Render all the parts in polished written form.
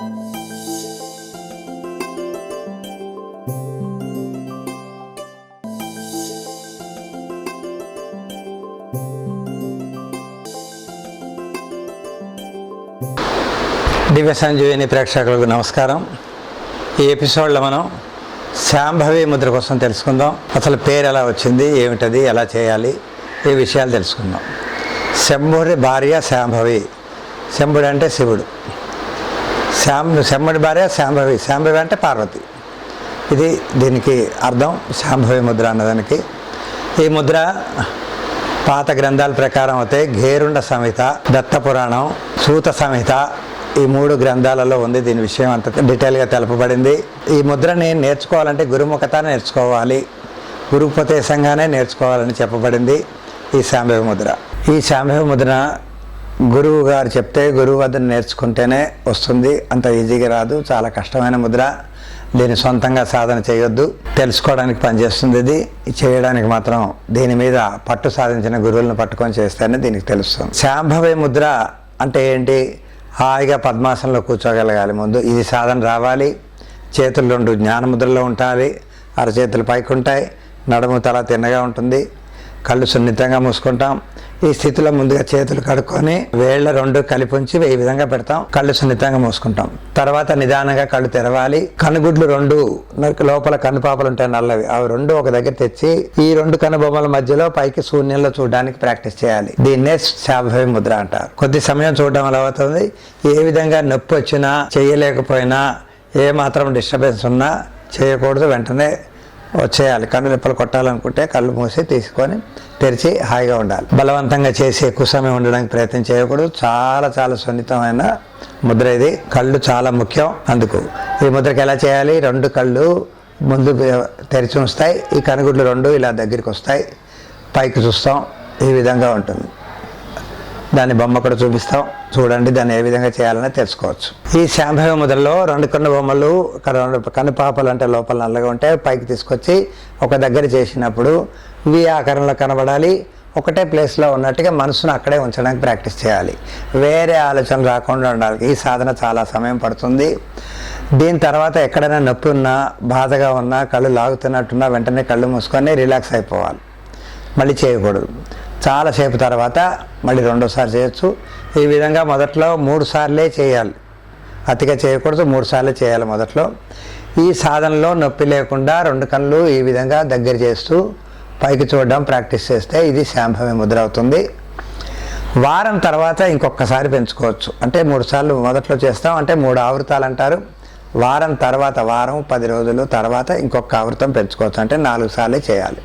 దివ్య సంజీవిని ప్రేక్షకులకు నమస్కారం. ఈ ఎపిసోడ్లో మనం శాంభవి ముద్ర కోసం తెలుసుకుందాం. అసలు పేరు ఎలా వచ్చింది, ఏమిటది, ఎలా చేయాలి, ఈ విషయాలు తెలుసుకుందాం. శంభుడి భార్య శాంభవి. శంభుడు అంటే శివుడు, శంభుడి భార్య శాంభవి. శాంభవి అంటే పార్వతి. ఇది దీనికి అర్థం శాంభవి ముద్ర అన్నదానికి. ఈ ముద్ర పాత గ్రంథాల ప్రకారం అయితే ఘేరుండ సంహిత, దత్త పురాణం, సూత సంహిత, ఈ 3 గ్రంథాలలో ఉంది. దీని విషయం అంత డీటెయిల్గా తెలుపబడింది. ఈ ముద్రని నేర్చుకోవాలంటే గురుముఖత నేర్చుకోవాలి, గురుపదేశంగానే నేర్చుకోవాలని చెప్పబడింది ఈ శాంభవి ముద్ర. ఈ శాంభవి ముద్ర గురువు గారు చెప్తే గురువు వద్ద నేర్చుకుంటేనే వస్తుంది, అంత ఈజీగా రాదు. చాలా కష్టమైన ముద్ర. దీన్ని సొంతంగా సాధన చేయొద్దు, తెలుసుకోవడానికి పనిచేస్తుంది. ఇది చేయడానికి మాత్రం దీని మీద పట్టు సాధించిన గురువులను పట్టుకొని చేస్తేనే దీనికి తెలుస్తుంది. శాంభవి ముద్ర అంటే ఏంటి? హాయిగా పద్మాసనంలో కూర్చోగలగాలి. ముందు ఇది సాధన రావాలి. చేతులు 2 జ్ఞానముద్రలో ఉండాలి. అరచేతులు పైకి ఉంటాయి, నడుము తల తిన్నగా ఉంటుంది, కళ్ళు సున్నితంగా మూసుకుంటాం. ఈ స్థితిలో ముందుగా చేతులు కడుక్కొని వేళ్ళ 2 కలిపి ఉంచి ఈ విధంగా పెడతాం. కళ్ళు సున్నితంగా మూసుకుంటాం. తర్వాత నిదానంగా కళ్ళు తెరవాలి. కనుగుడ్లు 2 లోపల కనుపాపలు ఉంటాయి నల్లవి, అవి 2 ఒక దగ్గర తెచ్చి ఈ 2 కనుబొమ్మల మధ్యలో పైకి శూన్యంలో చూడడానికి ప్రాక్టీస్ చేయాలి. దీన్నే శాంభవి ముద్ర అంటారు. కొద్ది సమయం చూడడం అలా అవుతుంది. ఏ విధంగా నొప్పి వచ్చినా, చేయలేకపోయినా, ఏ మాత్రం డిస్టర్బెన్స్ ఉన్నా చేయకూడదు, వెంటనే వచ్చేయాలి. కళ్ళు రెప్పలు కొట్టాలనుకుంటే కళ్ళు మూసి తీసుకొని తెరిచి హాయిగా ఉండాలి. బలవంతంగా చేసి ఎక్కువ సమయం ఉండడానికి ప్రయత్నం చేయకూడదు. చాలా చాలా సున్నితమైన ముద్ర ఇది. కళ్ళు చాలా ముఖ్యం. అందుకు ఈ ముద్రకి ఎలా చేయాలి? 2 కళ్ళు ముందు తెరిచి ఉంచుతాయి. ఈ కనుగుడ్లు 2 ఇలా దగ్గరికి వస్తాయి, పైకి చూస్తాం. ఈ విధంగా ఉంటుంది. దాని బొమ్మ కూడా చూపిస్తాం, చూడండి. దాన్ని ఏ విధంగా చేయాలని తెలుసుకోవచ్చు. ఈ శాంభవి ముద్రలో 2 కన్ను బొమ్మలు, 2 కనుపాపలు అంటే లోపల నల్లగా ఉంటాయి, పైకి తీసుకొచ్చి ఒక దగ్గర చేసినప్పుడు వి ఆకారంలో కనబడాలి. ఒకటే ప్లేస్లో ఉన్నట్టుగా మనసును అక్కడే ఉంచడానికి ప్రాక్టీస్ చేయాలి. వేరే ఆలోచనలు రాకుండా ఉండాలి. ఈ సాధన చాలా సమయం పడుతుంది. దీని తర్వాత ఎక్కడైనా నొప్పి ఉన్నా, బాధగా ఉన్నా, కళ్ళు లాగుతున్నట్టున్నా వెంటనే కళ్ళు మూసుకొని రిలాక్స్ అయిపోవాలి. మళ్ళీ చేయకూడదు. చాలాసేపు తర్వాత మళ్ళీ 2వ చేయొచ్చు. ఈ విధంగా మొదట్లో 3 సార్లే చేయాలి, అతిగా చేయకూడదు. 3 సార్లే చేయాలి మొదట్లో. ఈ సాధనలో నొప్పి లేకుండా 2 కళ్ళు ఈ విధంగా దగ్గర చేస్తూ పైకి చూడడం ప్రాక్టీస్ చేస్తే ఇది శాంభవి ముద్ర అవుతుంది. వారం తర్వాత ఇంకొకసారి పెంచుకోవచ్చు. అంటే 3 సార్లు మొదట్లో చేస్తాం, అంటే 3 ఆవృతాలు అంటారు. వారం తర్వాత, వారం 10 రోజులు తర్వాత ఇంకొక ఆవృతం పెంచుకోవచ్చు, అంటే 4 సార్లే చేయాలి.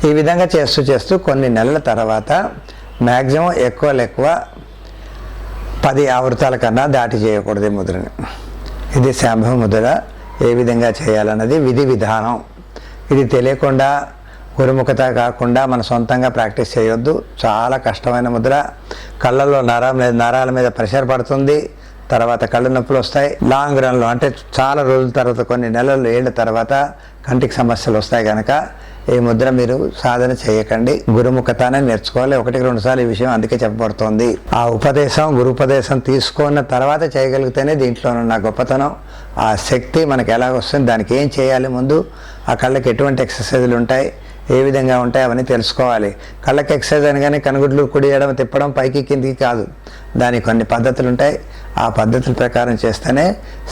ఈ విధంగా చేస్తూ కొన్ని నెలల తర్వాత మ్యాక్సిమం ఎక్కువ 10 ఆవృతాల కన్నా దాటి చేయకూడదు ఈ ముద్రని. ఇది శాంభవి ముద్ర. ఏ విధంగా చేయాలన్నది విధి విధానం. ఇది తెలియకుండా, గురుముఖత కాకుండా మన సొంతంగా ప్రాక్టీస్ చేయొద్దు. చాలా కష్టమైన ముద్ర. కళ్ళల్లో నరాల మీద ప్రెషర్ పడుతుంది. తర్వాత కళ్ళు నొప్పులు వస్తాయి. లాంగ్ రన్లో అంటే చాలా రోజుల తర్వాత, కొన్ని నెలలు, ఏళ్ళ తర్వాత కంటికి సమస్యలు వస్తాయి. కనుక ఈ ముద్ర మీరు సాధన చేయకండి. గురుముఖతానే నేర్చుకోవాలి. 1-2 సార్లు ఈ విషయం అందుకే చెప్పబడుతోంది. ఆ గురుపదేశం తీసుకున్న తర్వాత చేయగలిగితేనే దీంట్లో ఉన్న గొప్పతనం, ఆ శక్తి మనకి ఎలా వస్తుంది, దానికి ఏం చేయాలి, ముందు ఆ కళ్ళకి ఎటువంటి ఎక్సర్సైజులు ఉంటాయి, ఏ విధంగా ఉంటాయి, అవన్నీ తెలుసుకోవాలి. కళ్ళకి ఎక్సర్సైజ్ అనగానే కనుగుడ్లు కుడి ఎడమ తిప్పడం, పైకి కిందికి కాదు. దానికి కొన్ని పద్ధతులు ఉంటాయి. ఆ పద్ధతుల ప్రకారం చేస్తేనే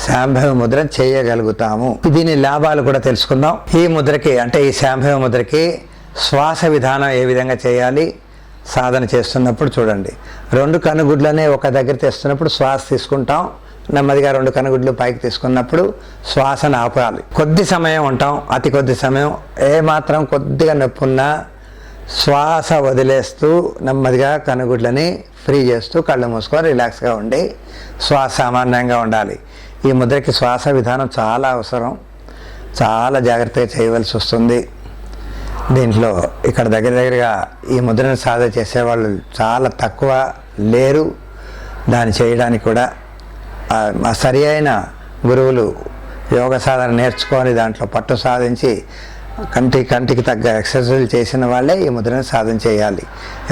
శాంభవి ముద్ర చేయగలుగుతాము. దీని లాభాలు కూడా తెలుసుకుందాం. ఈ ముద్రకి, అంటే ఈ శాంభవి ముద్రకి శ్వాస విధానం ఏ విధంగా చేయాలి సాధన చేస్తున్నప్పుడు చూడండి. 2 కనుగుడ్లనే ఒక దగ్గర తెస్తున్నప్పుడు శ్వాస తీసుకుంటాం. నెమ్మదిగా 2 కనుగుడ్లు పైకి తీసుకున్నప్పుడు శ్వాసను ఆపాలి. కొద్ది సమయం ఉంటాం, అతి కొద్ది సమయం. ఏమాత్రం కొద్దిగా నొప్పి ఉన్నా శ్వాస వదిలేస్తూ నెమ్మదిగా కనుగుడ్లని ఫ్రీ చేస్తూ కళ్ళు మూసుకొని రిలాక్స్గా ఉండి శ్వాస సామాన్యంగా ఉండాలి. ఈ ముద్రకి శ్వాస విధానం చాలా అవసరం. చాలా జాగ్రత్తగా చేయవలసి వస్తుంది. దీంట్లో ఇక్కడ దగ్గరగా ఈ ముద్రను సాధన చేసేవాళ్ళు చాలా తక్కువ, లేరు. దాన్ని చేయడానికి కూడా సరి అయిన గురువులు యోగ సాధన నేర్చుకొని దాంట్లో పట్టు సాధించి కంటికి తగ్గ ఎక్సర్సైజ్ చేసిన వాళ్ళే ఈ ముద్రను సాధన చేయాలి.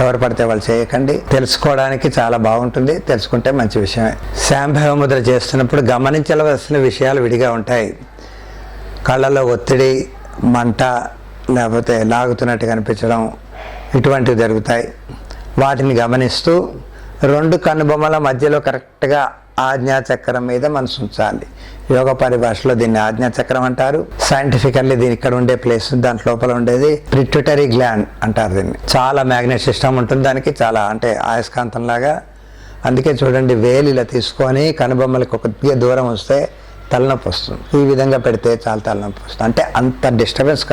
ఎవరు పడితే వాళ్ళు చేయకండి. తెలుసుకోవడానికి చాలా బాగుంటుంది, తెలుసుకుంటే మంచి విషయమే. శాంభవ ముద్ర చేస్తున్నప్పుడు గమనించవలసిన విషయాలు విడిగా ఉంటాయి. కళ్ళలో ఒత్తిడి, మంట, లేకపోతే లాగుతున్నట్టు కనిపించడం ఇటువంటివి జరుగుతాయి. వాటిని గమనిస్తూ 2 కనుబొమ్మల మధ్యలో కరెక్ట్గా ఆజ్ఞాచక్రం మీద మనసు ఉంచాలి. యోగ పరిభాషలో దీన్ని ఆజ్ఞాచక్రం అంటారు. సైంటిఫికల్లీ దీని ఇక్కడ ఉండే ప్లేస్, దాని లోపల ఉండేది పిట్యూటరీ గ్లాండ్ అంటారు. దీన్ని చాలా మ్యాగ్నెట్ సిస్టమ్ ఉంటుంది దానికి, చాలా అంటే ఆయస్కాంతం లాగా. అందుకే చూడండి, వేలు ఇలా తీసుకొని కనుబొమ్మలకి కొద్దిగా దూరం వస్తే తలనొప్పి వస్తుంది. ఈ విధంగా పెడితే చాలా తలనొప్పి వస్తుంది. అంటే అంత డిస్టర్బెన్స్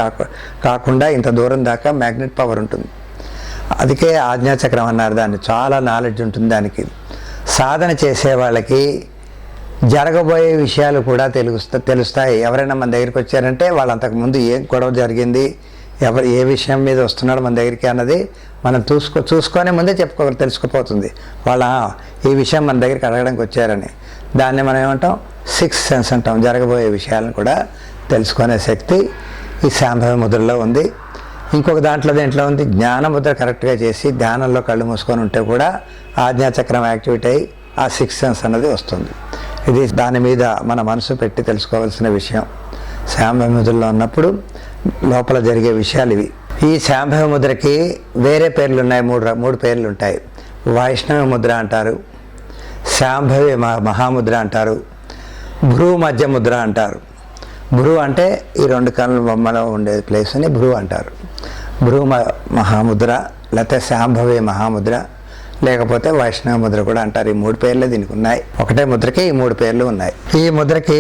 కాకుండా ఇంత దూరం దాకా మ్యాగ్నెట్ పవర్ ఉంటుంది. అందుకే ఆజ్ఞాచక్రం అన్నారు దాన్ని. చాలా నాలెడ్జ్ ఉంటుంది దానికి. సాధన చేసే వాళ్ళకి జరగబోయే విషయాలు కూడా తెలుస్తాయి. ఎవరైనా మన దగ్గరికి వచ్చారంటే వాళ్ళు అంతకుముందు ఏం గొడవ జరిగింది, ఎవరు ఏ విషయం మీద వస్తున్నాడు మన దగ్గరికి అన్నది మనం చూసుకొని ముందే తెలుసుకుపోతుంది. వాళ్ళ ఈ విషయం మన దగ్గరికి అడగడానికి వచ్చారని. దాన్ని మనం ఏమంటాం, 6th సెన్స్ అంటాం. జరగబోయే విషయాలను కూడా తెలుసుకునే శక్తి ఈ శాంభవి ముద్రలో ఉంది. ఇంకొక దేంట్లో ఉంది, జ్ఞానముద్ర కరెక్ట్గా చేసి ధ్యానంలో కళ్ళు మూసుకొని ఉంటే కూడా ఆజ్ఞాచక్రం యాక్టివేట్ అయ్యి ఆ 6th సెన్స్ అన్నది వస్తుంది. ఇది దాని మీద మన మనసు పెట్టి తెలుసుకోవాల్సిన విషయం. శాంభవి ముద్రలో ఉన్నప్పుడు లోపల జరిగే విషయాలు ఇవి. ఈ శాంభవి ముద్రకి వేరే పేర్లు ఉన్నాయి, మూడు పేర్లు ఉంటాయి. వైష్ణవ ముద్ర అంటారు, శాంభవి మహాముద్ర అంటారు, భ్రూ మధ్య ముద్ర అంటారు. భ్రూ అంటే ఈ 2 కళ్ళ బొమ్మలో ఉండే ప్లేస్ని భ్రూ అంటారు. భ్రూ మహాముద్ర, లేకపోతే శాంభవి మహాముద్ర, లేకపోతే వైష్ణవ ముద్ర కూడా అంటారు. ఈ 3 పేర్లే దీనికి ఉన్నాయి. ఒకటే ముద్రకి ఈ 3 పేర్లు ఉన్నాయి. ఈ ముద్రకి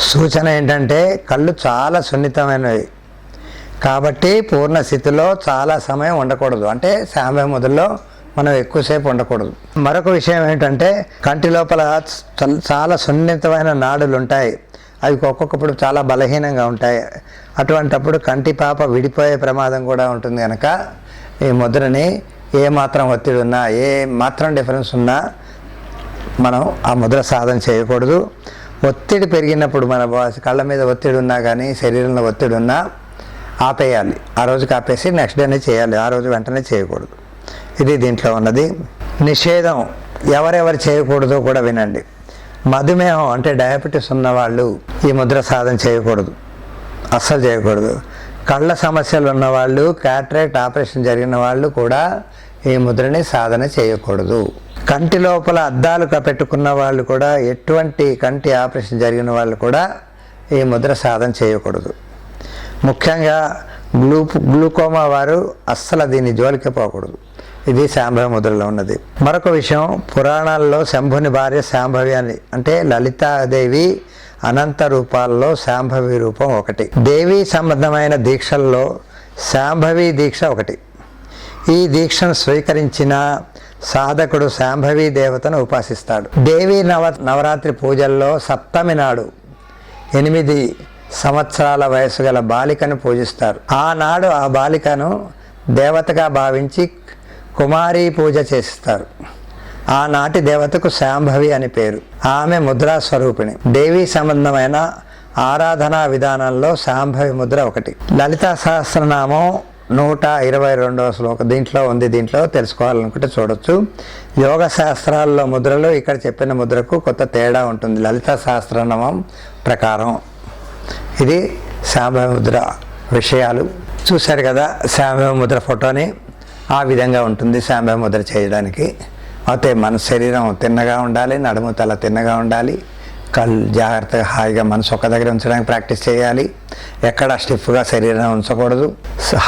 సూచన ఏంటంటే కళ్ళు చాలా సున్నితమైనవి కాబట్టి పూర్ణ స్థితిలో చాలా సమయం ఉండకూడదు. అంటే శాంభవి ముద్రలో మనం ఎక్కువసేపు ఉండకూడదు. మరొక విషయం ఏంటంటే కంటి లోపల చాలా సున్నితమైన నాడులు ఉంటాయి. అవి ఒక్కొక్కప్పుడు చాలా బలహీనంగా ఉంటాయి. అటువంటప్పుడు కంటి పాప విడిపోయే ప్రమాదం కూడా ఉంటుంది. కనుక ఈ ముద్రని ఏ మాత్రం ఒత్తిడి ఉన్నా, ఏ మాత్రం డిఫరెన్స్ ఉన్నా మనం ఆ ముద్ర సాధన చేయకూడదు. ఒత్తిడి పెరిగినప్పుడు మన కళ్ళ మీద ఒత్తిడి ఉన్నా కానీ, శరీరంలో ఒత్తిడి ఉన్నా ఆపేయాలి. ఆ రోజుకి ఆపేసి నెక్స్ట్ డేనే చేయాలి. ఆ రోజు వెంటనే చేయకూడదు. ఇది దీంట్లో ఉన్నది. నిషేధం ఎవరెవరు చేయకూడదో కూడా వినండి. మధుమేహం అంటే డయాబెటీస్ ఉన్నవాళ్ళు ఈ ముద్ర సాధన చేయకూడదు, అస్సలు చేయకూడదు. కళ్ళ సమస్యలు ఉన్నవాళ్ళు, క్యాటరాక్ట్ ఆపరేషన్ జరిగిన వాళ్ళు కూడా ఈ ముద్రని సాధన చేయకూడదు. కంటి లోపల అద్దాలు పెట్టుకున్న వాళ్ళు కూడా, ఎటువంటి కంటి ఆపరేషన్ జరిగిన వాళ్ళు కూడా ఈ ముద్ర సాధన చేయకూడదు. ముఖ్యంగా గ్లూకోమా వారు అస్సలు దీన్ని జోలికి పోకూడదు. ఇది శాంభవి ముద్రలో ఉన్నది. మరొక విషయం, పురాణాల్లో శంభుని భార్య శాంభవి అని, అంటే లలితాదేవి అనంత రూపాల్లో శాంభవి రూపం ఒకటి. దేవీ సంబంధమైన దీక్షల్లో శాంభవి దీక్ష ఒకటి. ఈ దీక్షను స్వీకరించిన సాధకుడు శాంభవి దేవతను ఉపాసిస్తాడు. దేవీ నవరాత్రి పూజల్లో సప్తమి నాడు 8 సంవత్సరాల వయసు గల బాలికను పూజిస్తారు. ఆనాడు ఆ బాలికను దేవతగా భావించి కుమారీ పూజ చేస్తారు. ఆనాటి దేవతకు శాంభవి అని పేరు. ఆమె ముద్రా స్వరూపిణి. దేవీ సంబంధమైన ఆరాధనా విధానంలో శాంభవి ముద్ర ఒకటి. లలితా సహస్రనామం 122వ శ్లోకం దీంట్లో ఉంది. దీంట్లో తెలుసుకోవాలనుకుంటే చూడొచ్చు. యోగ శాస్త్రాల్లో ముద్రలు ఇక్కడ చెప్పిన ముద్రకు కొంత తేడా ఉంటుంది లలితా సహస్రనామం ప్రకారం. ఇది శాంభవి ముద్ర విషయాలు చూశారు కదా. శాంభవి ముద్ర ఫోటోని ఆ విధంగా ఉంటుంది శాంభవి ముద్ర చేయడానికి. అయితే మన శరీరం తిన్నగా ఉండాలి, నడుము తల తిన్నగా ఉండాలి, కళ్ళు జాగ్రత్తగా హాయిగా మనసు ఒక్క దగ్గర ఉంచడానికి ప్రాక్టీస్ చేయాలి. ఎక్కడ స్టిఫ్గా శరీరం ఉంచకూడదు.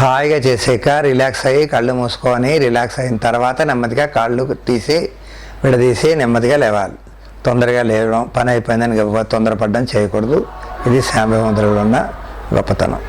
హాయిగా చేసాక రిలాక్స్ అయ్యి కళ్ళు మూసుకొని రిలాక్స్ అయిన తర్వాత నెమ్మదిగా కాళ్ళు విడదీసి నెమ్మదిగా లేవాలి. తొందరగా లేవడం, పని అయిపోయిందని తొందరపడడం చేయకూడదు. ఇది శాంభవి ముద్రలో ఉన్న గొప్పతనం.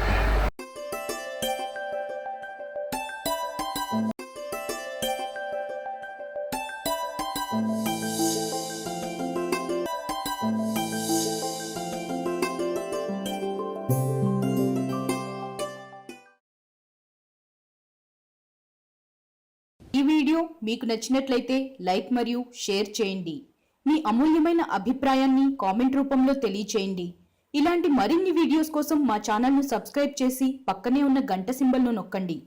ఈ వీడియో మీకు నచ్చినట్లయితే లైక్ మరియు షేర్ చేయండి. మీ అమూల్యమైన అభిప్రాయాన్ని కామెంట్ రూపంలో తెలియచేయండి. ఇలాంటి మరిన్ని వీడియోస్ కోసం మా ఛానల్ను సబ్స్క్రైబ్ చేసి పక్కనే ఉన్న గంట సింబల్ను నొక్కండి.